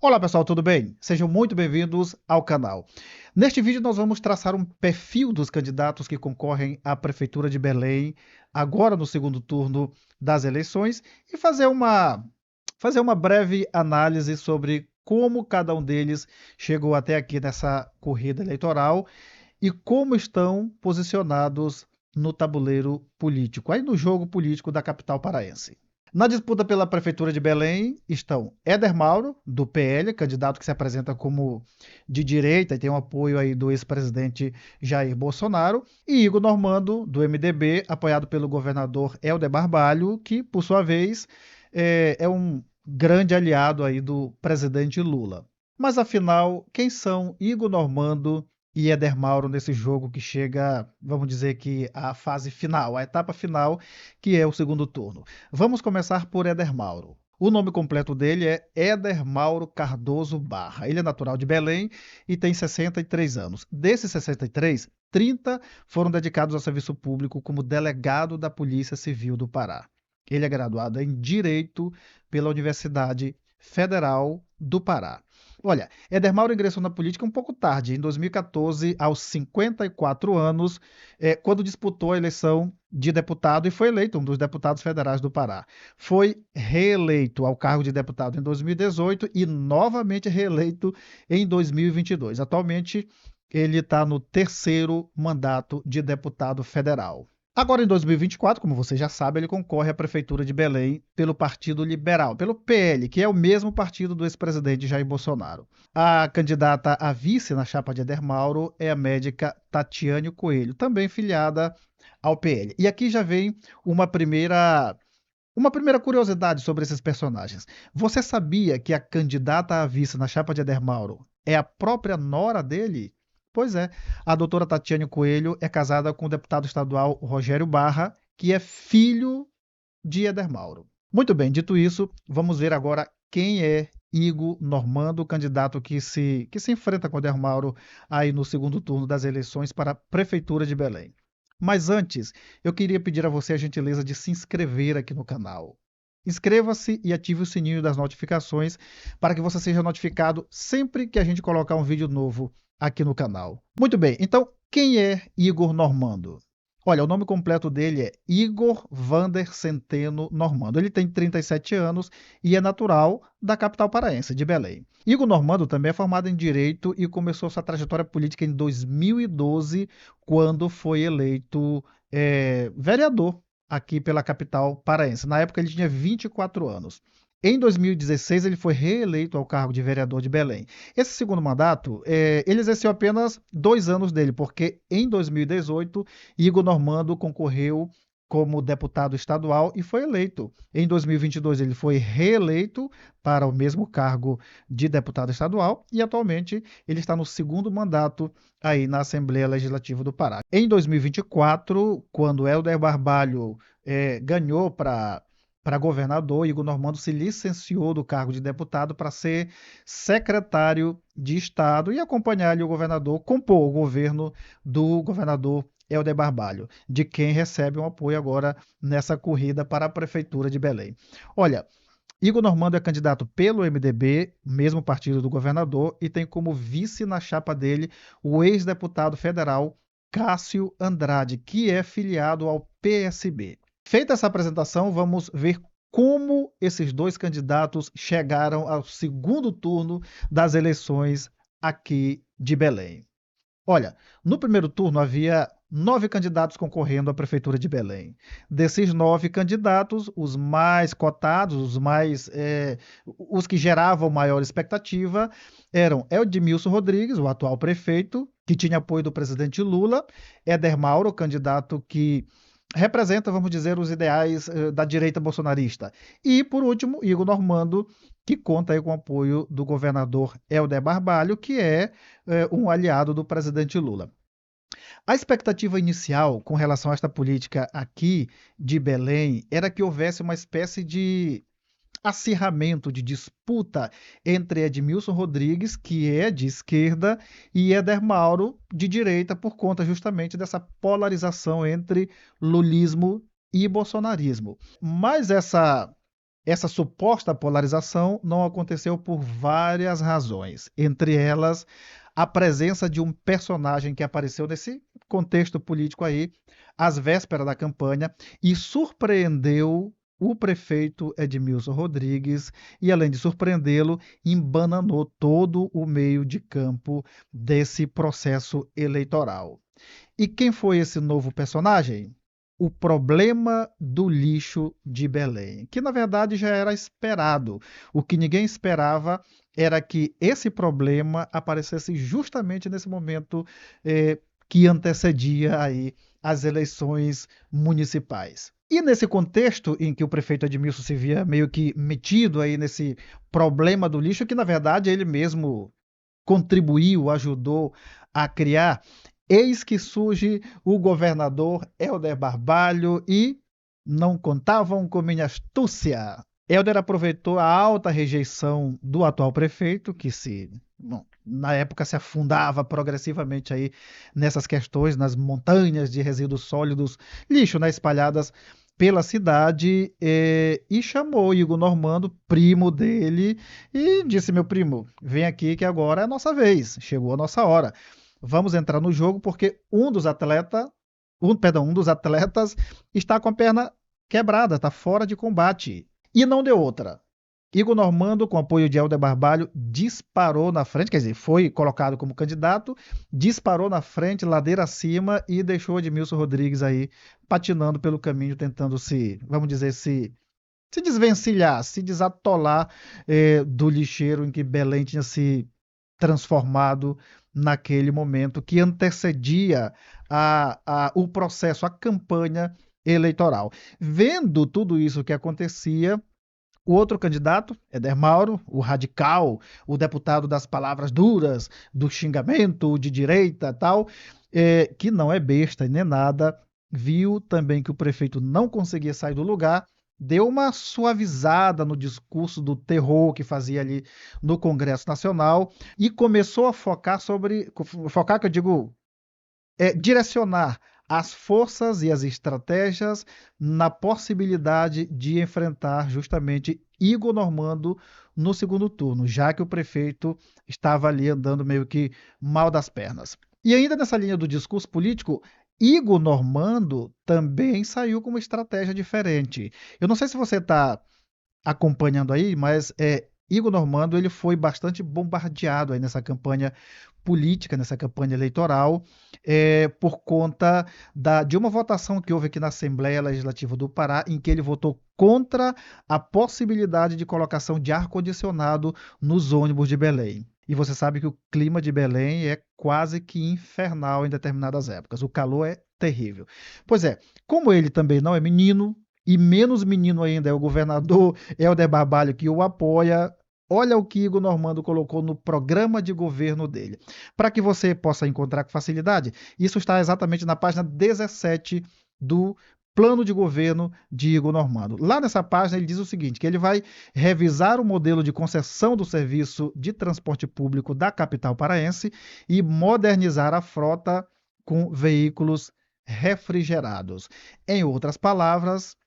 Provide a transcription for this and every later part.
Olá pessoal, tudo bem? Sejam muito bem-vindos ao canal. Neste vídeo nós vamos traçar um perfil dos candidatos que concorrem à Prefeitura de Belém, agora no segundo turno das eleições, e fazer uma breve análise sobre como cada um deles chegou até aqui nessa corrida eleitoral e como estão posicionados no tabuleiro político, aí no jogo político da capital paraense. Na disputa pela Prefeitura de Belém estão Éder Mauro, do PL, candidato que se apresenta como de direita e tem o apoio aí do ex-presidente Jair Bolsonaro, e Igor Normando, do MDB, apoiado pelo governador Helder Barbalho, que, por sua vez, é um grande aliado aí do presidente Lula. Mas afinal, quem são Igor Normando e Éder Mauro nesse jogo que chega, vamos dizer que à fase final, à etapa final, que é o segundo turno? Vamos começar por Éder Mauro. O nome completo dele é Éder Mauro Cardoso Barra. Ele é natural de Belém e tem 63 anos. Desses 63, 30 foram dedicados ao serviço público como delegado da Polícia Civil do Pará. Ele é graduado em Direito pela Universidade Federal do Pará. Olha, Éder Mauro ingressou na política um pouco tarde, em 2014, aos 54 anos, quando disputou a eleição de deputado e foi eleito um dos deputados federais do Pará. Foi reeleito ao cargo de deputado em 2018 e novamente reeleito em 2022. Atualmente, ele está no terceiro mandato de deputado federal. Agora, em 2024, como você já sabe, ele concorre à Prefeitura de Belém pelo Partido Liberal, pelo PL, que é o mesmo partido do ex-presidente Jair Bolsonaro. A candidata a vice na chapa de Éder Mauro é a médica Tatiane Coelho, também filiada ao PL. E aqui já vem uma primeira curiosidade sobre esses personagens. Você sabia que a candidata a vice na chapa de Éder Mauro é a própria nora dele? Pois é, a doutora Tatiane Coelho é casada com o deputado estadual Rogério Barra, que é filho de Éder Mauro. Muito bem, dito isso, vamos ver agora quem é Igor Normando, o candidato que se enfrenta com Éder Mauro aí no segundo turno das eleições para a Prefeitura de Belém. Mas antes, eu queria pedir a você a gentileza de se inscrever aqui no canal. Inscreva-se e ative o sininho das notificações para que você seja notificado sempre que a gente colocar um vídeo novo aqui no canal. Muito bem, então quem é Igor Normando? Olha, o nome completo dele é Igor Vander Centeno Normando. Ele tem 37 anos e é natural da capital paraense, de Belém. Igor Normando também é formado em Direito e começou sua trajetória política em 2012, quando foi eleito vereador aqui pela capital paraense. Na época ele tinha 24 anos. Em 2016, ele foi reeleito ao cargo de vereador de Belém. Esse segundo mandato, ele exerceu apenas 2 anos dele, porque em 2018, Igor Normando concorreu como deputado estadual e foi eleito. Em 2022, ele foi reeleito para o mesmo cargo de deputado estadual e atualmente ele está no segundo mandato aí na Assembleia Legislativa do Pará. Em 2024, quando Helder Barbalho ganhou para governador, Igor Normando se licenciou do cargo de deputado para ser secretário de Estado e acompanhar ali o governador, compor o governo do governador Helder Barbalho, de quem recebe um apoio agora nessa corrida para a Prefeitura de Belém. Olha, Igor Normando é candidato pelo MDB, mesmo partido do governador, e tem como vice na chapa dele o ex-deputado federal Cássio Andrade, que é filiado ao PSB. Feita essa apresentação, vamos ver como esses dois candidatos chegaram ao segundo turno das eleições aqui de Belém. Olha, no primeiro turno havia 9 candidatos concorrendo à Prefeitura de Belém. Desses 9 candidatos, os mais cotados, os que geravam maior expectativa, eram Edmilson Rodrigues, o atual prefeito, que tinha apoio do presidente Lula, Éder Mauro, candidato que representa, vamos dizer, os ideais da direita bolsonarista. E, por último, Igor Normando, que conta aí com o apoio do governador Helder Barbalho, que é um aliado do presidente Lula. A expectativa inicial com relação a esta política aqui de Belém era que houvesse uma espécie de acirramento, de disputa entre Edmilson Rodrigues, que é de esquerda, e Éder Mauro, de direita, por conta justamente dessa polarização entre lulismo e bolsonarismo. Mas Essa suposta polarização não aconteceu por várias razões, entre elas a presença de um personagem que apareceu nesse contexto político aí, às vésperas da campanha, e surpreendeu o prefeito Edmilson Rodrigues, e além de surpreendê-lo, embananou todo o meio de campo desse processo eleitoral. E quem foi esse novo personagem? O problema do lixo de Belém, que na verdade já era esperado. O que ninguém esperava era que esse problema aparecesse justamente nesse momento que antecedia aí as eleições municipais. E nesse contexto em que o prefeito Edmilson se via meio que metido aí nesse problema do lixo, que na verdade ele mesmo contribuiu, ajudou a criar, eis que surge o governador Helder Barbalho e não contavam com minha astúcia. Helder aproveitou a alta rejeição do atual prefeito, que bom, na época se afundava progressivamente aí nessas questões, nas montanhas de resíduos sólidos, lixo, né, espalhadas pela cidade, e chamou Igor Normando, primo dele, e disse: meu primo, vem aqui que agora é a nossa vez, chegou a nossa hora. Vamos entrar no jogo porque um dos atletas está com a perna quebrada, está fora de combate. E não deu outra. Igor Normando, com apoio de Helder Barbalho, disparou na frente, quer dizer, foi colocado como candidato, disparou na frente, ladeira acima, e deixou Edmilson Rodrigues aí patinando pelo caminho, tentando vamos dizer, se desvencilhar, se desatolar do lixeiro em que Belém tinha se transformado naquele momento que antecedia o processo, a campanha eleitoral. Vendo tudo isso que acontecia, o outro candidato, Éder Mauro, o radical, o deputado das palavras duras, do xingamento, de direita tal, que não é besta nem nada, viu também que o prefeito não conseguia sair do lugar, deu uma suavizada no discurso do terror que fazia ali no Congresso Nacional e começou a focar que eu digo, direcionar as forças e as estratégias na possibilidade de enfrentar justamente Igor Normando no segundo turno, já que o prefeito estava ali andando meio que mal das pernas. E ainda nessa linha do discurso político, Igor Normando também saiu com uma estratégia diferente. Eu não sei se você está acompanhando aí, mas Igor Normando ele foi bastante bombardeado aí nessa campanha política, nessa campanha eleitoral, por conta de uma votação que houve aqui na Assembleia Legislativa do Pará, em que ele votou contra a possibilidade de colocação de ar-condicionado nos ônibus de Belém. E você sabe que o clima de Belém é quase que infernal em determinadas épocas. O calor é terrível. Pois é, como ele também não é menino, e menos menino ainda é o governador Helder Barbalho, que o apoia. Olha o que Igor Normando colocou no programa de governo dele. Para que você possa encontrar com facilidade, isso está exatamente na página 17 do plano de governo de Igor Normando. Lá nessa página ele diz o seguinte, que ele vai revisar o modelo de concessão do serviço de transporte público da capital paraense e modernizar a frota com veículos refrigerados. Em outras palavras,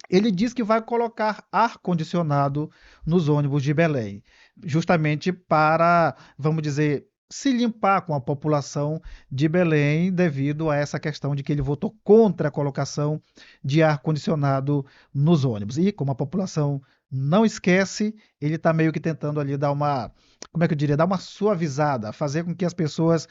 ele diz que vai colocar ar-condicionado nos ônibus de Belém, justamente para, vamos dizer, se limpar com a população de Belém devido a essa questão de que ele votou contra a colocação de ar-condicionado nos ônibus. E como a população não esquece, ele está meio que tentando ali dar uma, como é que eu diria, dar uma suavizada, fazer com que as pessoas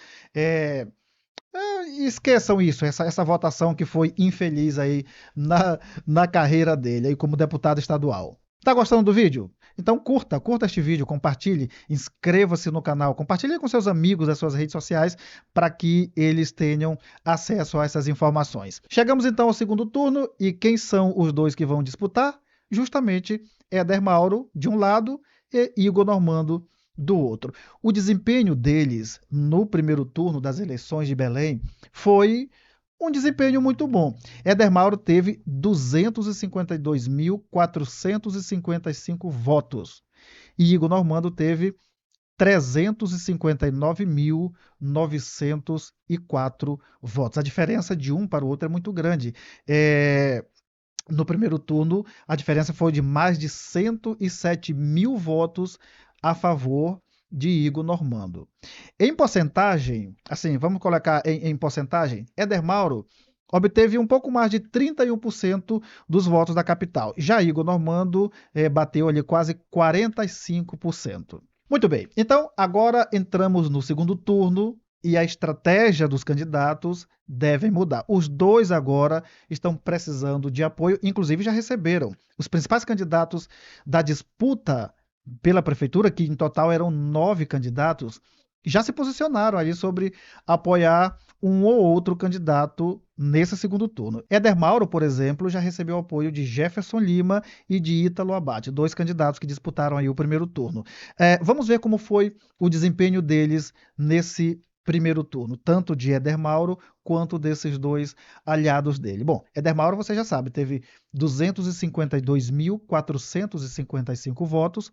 esqueçam isso, essa votação que foi infeliz aí na carreira dele aí como deputado estadual. Tá gostando do vídeo? Então curta este vídeo, compartilhe, inscreva-se no canal, compartilhe com seus amigos das suas redes sociais para que eles tenham acesso a essas informações. Chegamos então ao segundo turno e quem são os dois que vão disputar? Justamente Éder Mauro de um lado e Igor Normando do outro. O desempenho deles no primeiro turno das eleições de Belém foi um desempenho muito bom. Éder Mauro teve 252.455 votos e Igor Normando teve 359.904 votos. A diferença de um para o outro é muito grande. No primeiro turno, a diferença foi de mais de 107 mil votos a favor de Igor Normando. Em porcentagem, assim, vamos colocar em porcentagem, Éder Mauro obteve um pouco mais de 31% dos votos da capital. Já Igor Normando bateu ali quase 45%. Muito bem, então agora entramos no segundo turno e a estratégia dos candidatos devem mudar. Os dois agora estão precisando de apoio, inclusive já receberam. Os principais candidatos da disputa pela prefeitura, que em total eram 9 candidatos, já se posicionaram aí sobre apoiar um ou outro candidato nesse segundo turno. Éder Mauro, por exemplo, já recebeu o apoio de Jefferson Lima e de Ítalo Abate, dois candidatos que disputaram aí o primeiro turno. Vamos ver como foi o desempenho deles nesse primeiro turno, tanto de Éder Mauro quanto desses dois aliados dele. Bom, Éder Mauro, você já sabe, teve 252.455 votos.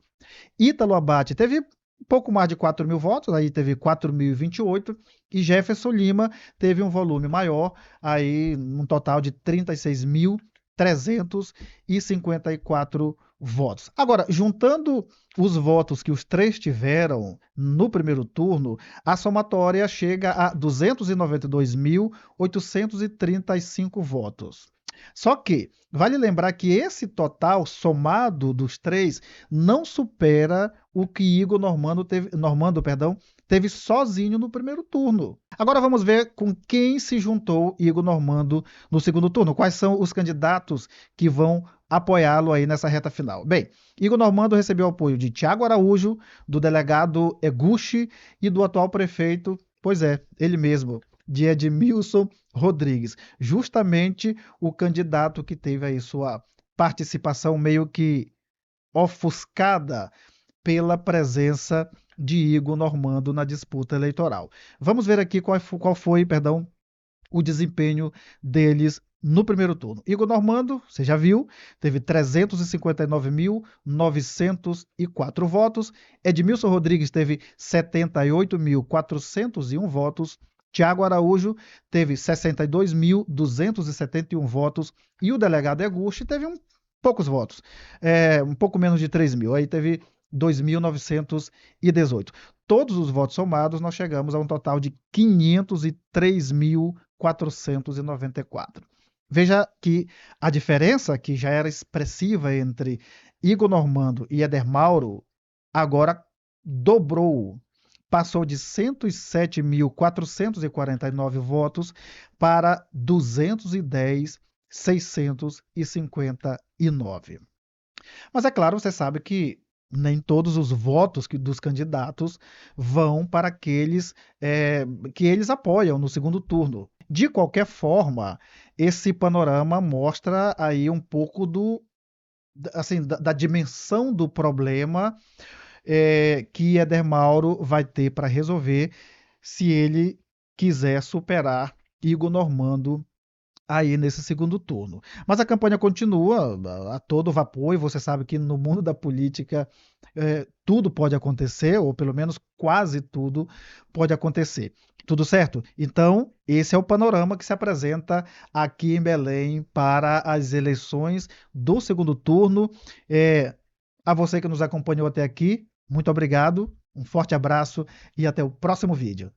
Ítalo Abate teve um pouco mais de 4 mil votos, aí teve 4.028, e Jefferson Lima teve um volume maior, aí um total de 36.354 votos. Agora, juntando os votos que os três tiveram no primeiro turno, a somatória chega a 292.835 votos. Só que vale lembrar que esse total somado dos três não supera o que Igor Normando teve sozinho no primeiro turno. Agora vamos ver com quem se juntou Igor Normando no segundo turno. Quais são os candidatos que vão apoiá-lo aí nessa reta final? Bem, Igor Normando recebeu o apoio de Tiago Araújo, do delegado Eguchi e do atual prefeito, pois é, ele mesmo, de Edmilson Rodrigues, justamente o candidato que teve aí sua participação meio que ofuscada pela presença de Igor Normando na disputa eleitoral. Vamos ver aqui qual foi, o desempenho deles no primeiro turno. Igor Normando, você já viu, teve 359.904 votos. Edmilson Rodrigues teve 78.401 votos. Tiago Araújo teve 62.271 votos. E o delegado Eguchi teve poucos votos, um pouco menos de 3 mil. Aí teve 2.918. Todos os votos somados, nós chegamos a um total de 503.494. Veja que a diferença, que já era expressiva entre Igor Normando e Éder Mauro, agora dobrou. Passou de 107.449 votos para 210.659. Mas é claro, você sabe que nem todos os votos dos candidatos vão para aqueles que eles apoiam no segundo turno. De qualquer forma, esse panorama mostra aí um pouco assim, da dimensão do problema que Éder Mauro vai ter para resolver se ele quiser superar Igor Normando aí nesse segundo turno. Mas a campanha continua a todo vapor e você sabe que no mundo da política tudo pode acontecer, ou pelo menos quase tudo pode acontecer. Tudo certo? Então, esse é o panorama que se apresenta aqui em Belém para as eleições do segundo turno. A você que nos acompanhou até aqui, muito obrigado, um forte abraço e até o próximo vídeo.